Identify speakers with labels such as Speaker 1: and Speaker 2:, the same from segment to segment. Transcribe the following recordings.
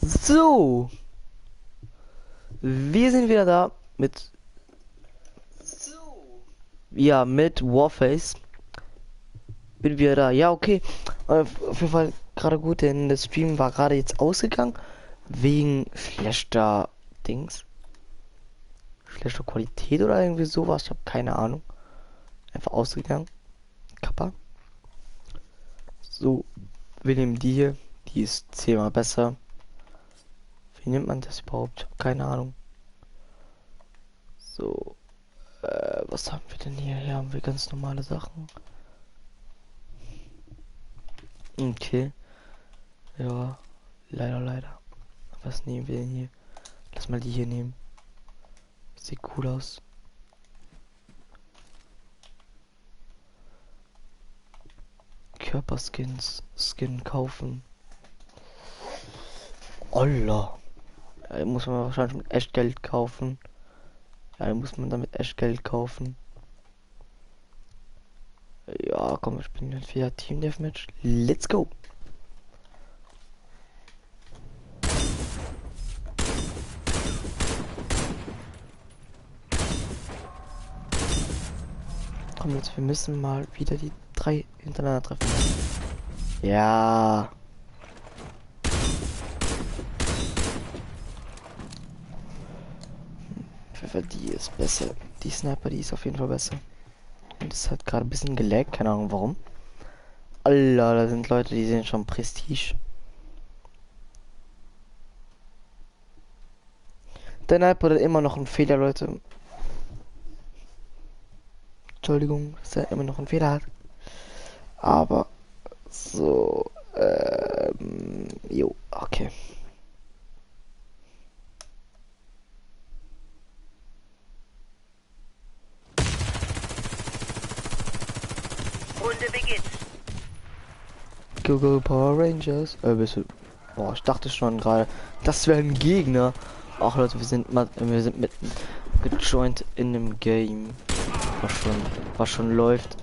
Speaker 1: So, wir sind wieder da mit, ja, mit Warface. Bin wieder da. Ja, okay. Auf jeden Fall gerade gut, denn der Stream war gerade jetzt ausgegangen. Wegen schlechter Dings. Schlechter Qualität oder irgendwie sowas. Ich habe keine Ahnung. Einfach ausgegangen. Kappa. So, wir nehmen die hier. Die ist 10-mal besser. Wie nimmt man das überhaupt? Ich habe keine Ahnung. So, was haben wir denn hier? Hier haben wir ganz normale Sachen. Okay. Ja, leider. Was nehmen wir denn hier? Lass mal die hier nehmen. Sieht cool aus. Körperskins. Skin kaufen. Allah. Ja, muss man wahrscheinlich mit Echtgeld kaufen. Ja, muss man damit Echtgeld kaufen. Ja, komm, wir spielen jetzt wieder Team Deathmatch. Let's go. Komm jetzt, wir müssen mal wieder die 3 hintereinander treffen. Ja. Pfeffer, die ist besser. Die Sniper, die ist auf jeden Fall besser. Und es hat gerade ein bisschen geleckt, keine Ahnung warum. Alter, da sind Leute, die sehen schon Prestige. Der Sniper hat immer noch einen Fehler, Leute. Entschuldigung, dass er immer noch einen Fehler hat. Aber so, jo, okay.
Speaker 2: Runde beginnt.
Speaker 1: Go Power Rangers. Bist du? Boah, ich dachte schon gerade, das wäre ein Gegner. Ach Leute, wir sind mitten gejoint in einem Game, was schon läuft.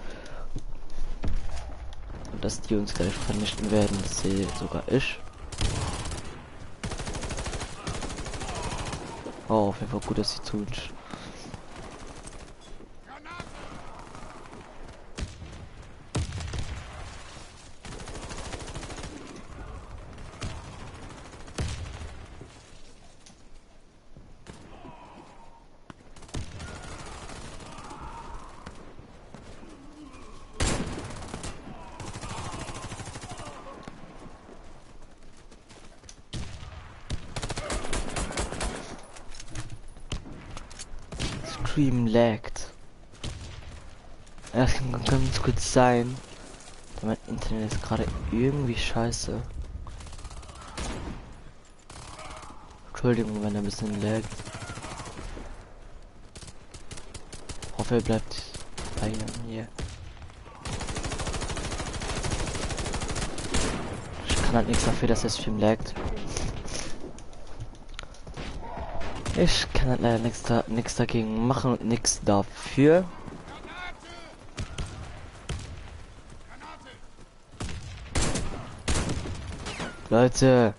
Speaker 1: Und dass die uns gleich vernichten werden, das sehe sogar ich. Oh, auf jeden Fall gut, dass sie tun. Stream laggt. Das kann ganz kurz sein. Mein Internet ist gerade irgendwie scheiße. Entschuldigung, wenn er ein bisschen laggt. Hoffe, er bleibt bei mir. Ich kann halt nichts dafür, dass der Stream laggt. Ich kann halt leider nichts dagegen machen und nichts dafür. Leute,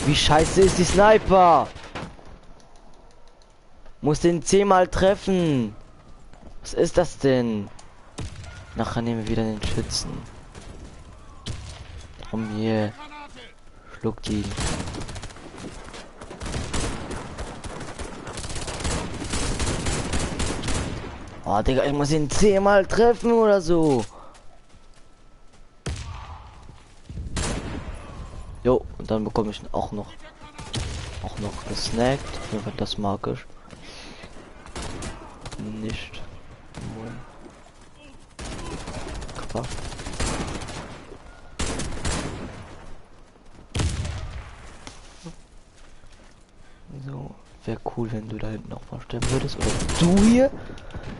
Speaker 1: wie scheiße ist die Sniper? Muss den 10-mal treffen. Was ist das denn? Nachher nehmen wir wieder den Schützen. Komm hier. Schluckt ihn. Oh, Digga, ich muss ihn 10-mal treffen oder so. Jo, und dann bekomme ich auch noch gesnackt. Auf jeden Fall, das mag ich. Nicht. Kappa. So, wäre cool, wenn du da hinten auch mal sterben würdest. Oder du hier?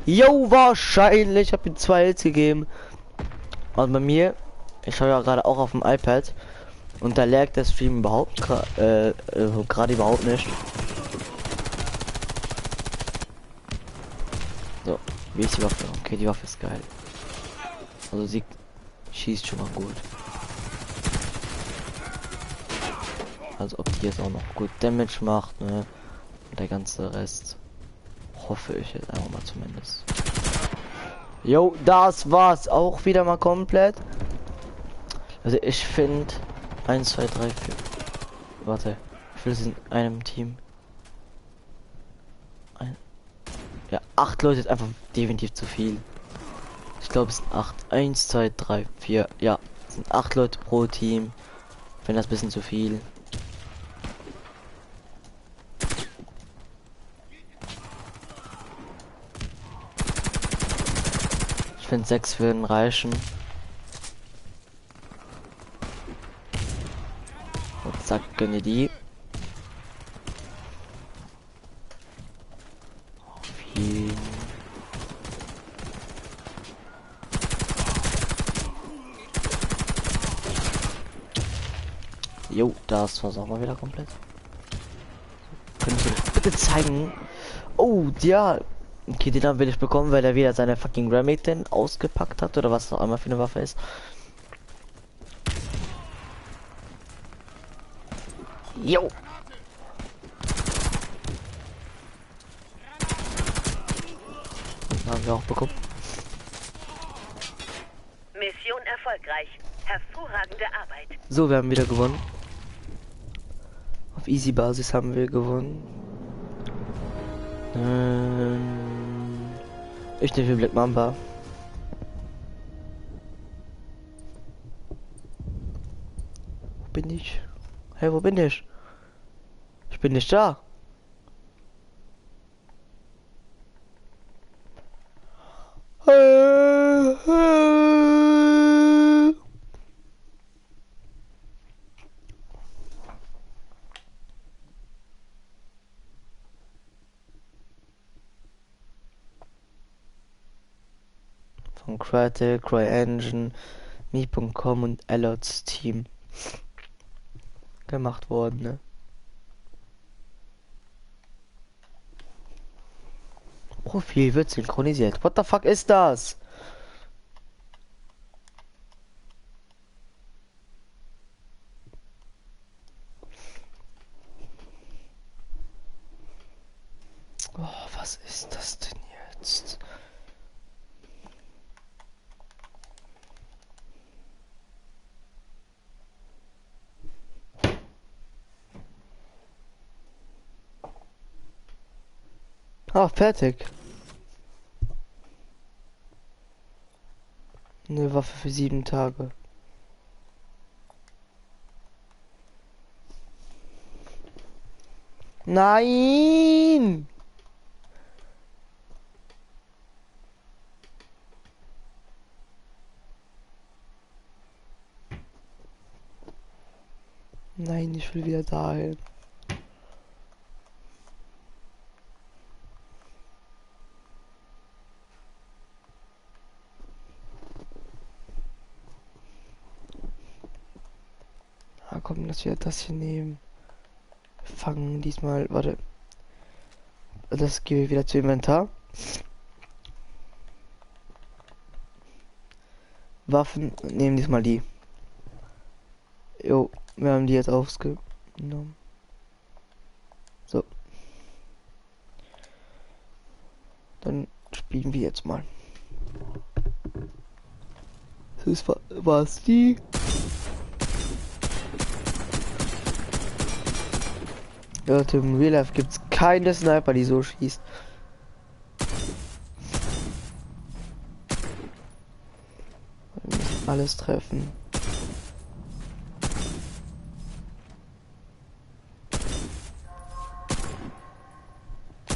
Speaker 1: Jo, wahrscheinlich. Ich habe ihm 2 Hits gegeben. Und bei mir, ich schaue ja gerade auch auf dem iPad. Und da laggt der Stream überhaupt gerade überhaupt nicht. So, wie ist die Waffe? Okay, die Waffe ist geil. Also sie schießt schon mal gut. Also ob die die jetzt auch noch gut Damage macht, ne? Und der ganze Rest. Hoffe ich jetzt einfach mal zumindest. Jo, das war's auch wieder mal komplett. Also ich finde 1, 2, 3, 4. Warte, ich will es in einem Team. Ja, 8 Leute ist einfach definitiv zu viel. Ich glaube es sind 8. 1, 2, 3, 4. Ja, es sind 8 Leute pro Team. Wenn das ein bisschen zu viel. Ich finde 6 würden reichen. Und zack, gönne die. Viel. Jo, das war's auch mal wieder komplett. Können Sie bitte zeigen? Oh, ja. Okay, den haben wir nicht bekommen, weil er wieder seine fucking Remington ausgepackt hat oder was auch immer für eine Waffe ist. Jo. Den haben wir auch bekommen.
Speaker 2: Mission erfolgreich. Hervorragende Arbeit.
Speaker 1: So, wir haben wieder gewonnen. Auf Easy Basis haben wir gewonnen. Ich nehme Black Mamba. Wo bin ich? Hey, wo bin ich? Ich bin nicht da. Von Crytek, CryEngine, Me.com und Allots Team gemacht worden, ne? Profil wird synchronisiert. What the fuck ist das? Oh, was ist das denn jetzt? Ah, fertig. Eine Waffe für 7 Tage. Nein! Nein, ich will wieder dahin. Ah, komm, dass wir das hier nehmen. Wir fangen diesmal, warte. Das gehen wir wieder zu Inventar. Waffen, nehmen diesmal die. Jo, wir haben die jetzt aufgenommen. So. Dann spielen wir jetzt mal. Das war's die. Leute, im Real Life gibt's keine Sniper, die so schießt. Wir müssen alles treffen.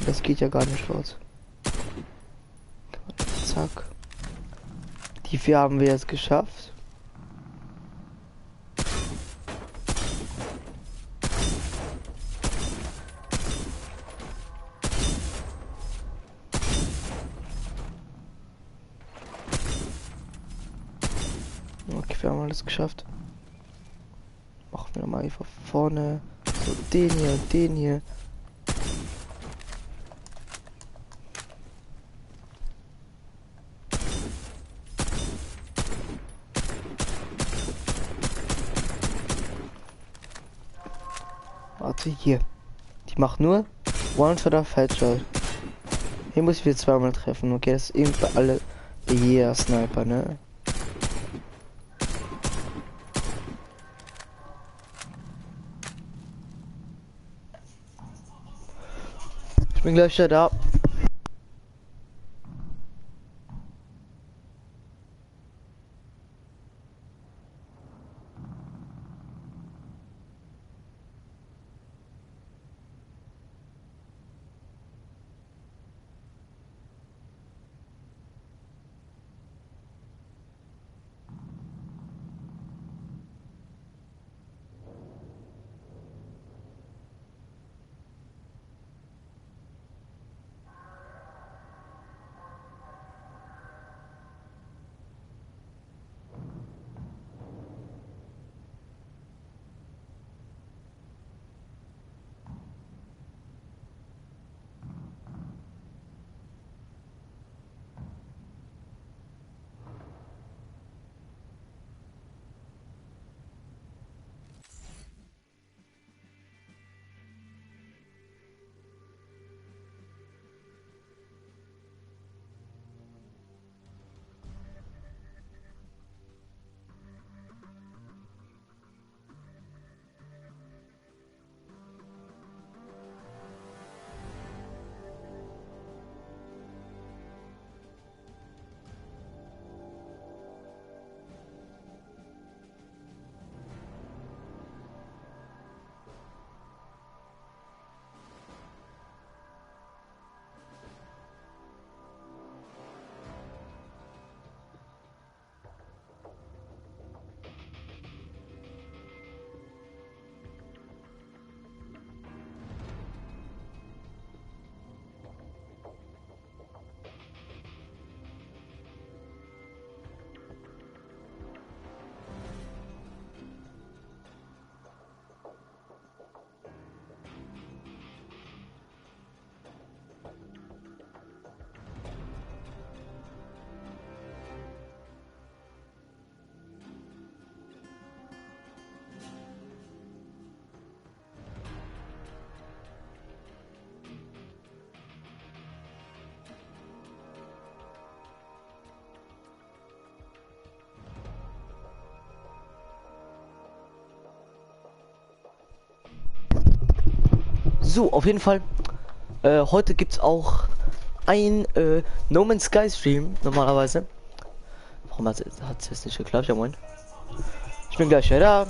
Speaker 1: Das geht ja gar nicht los. Zack. Die 4 haben wir jetzt geschafft. Okay, wir haben alles geschafft. Machen wir mal einfach vorne. So, den hier und den hier. sie hier. Die macht nur One-Shot auf Headshot. Hier muss ich wieder zweimal treffen. Okay, das ist eben bei alle jeder Sniper, ne? Ich bin gleich wieder da. So, auf jeden Fall. Heute gibt's auch ein No Man's Sky Stream normalerweise. Warum hat es jetzt nicht geklappt? Ja moin. Ich bin gleich wieder da.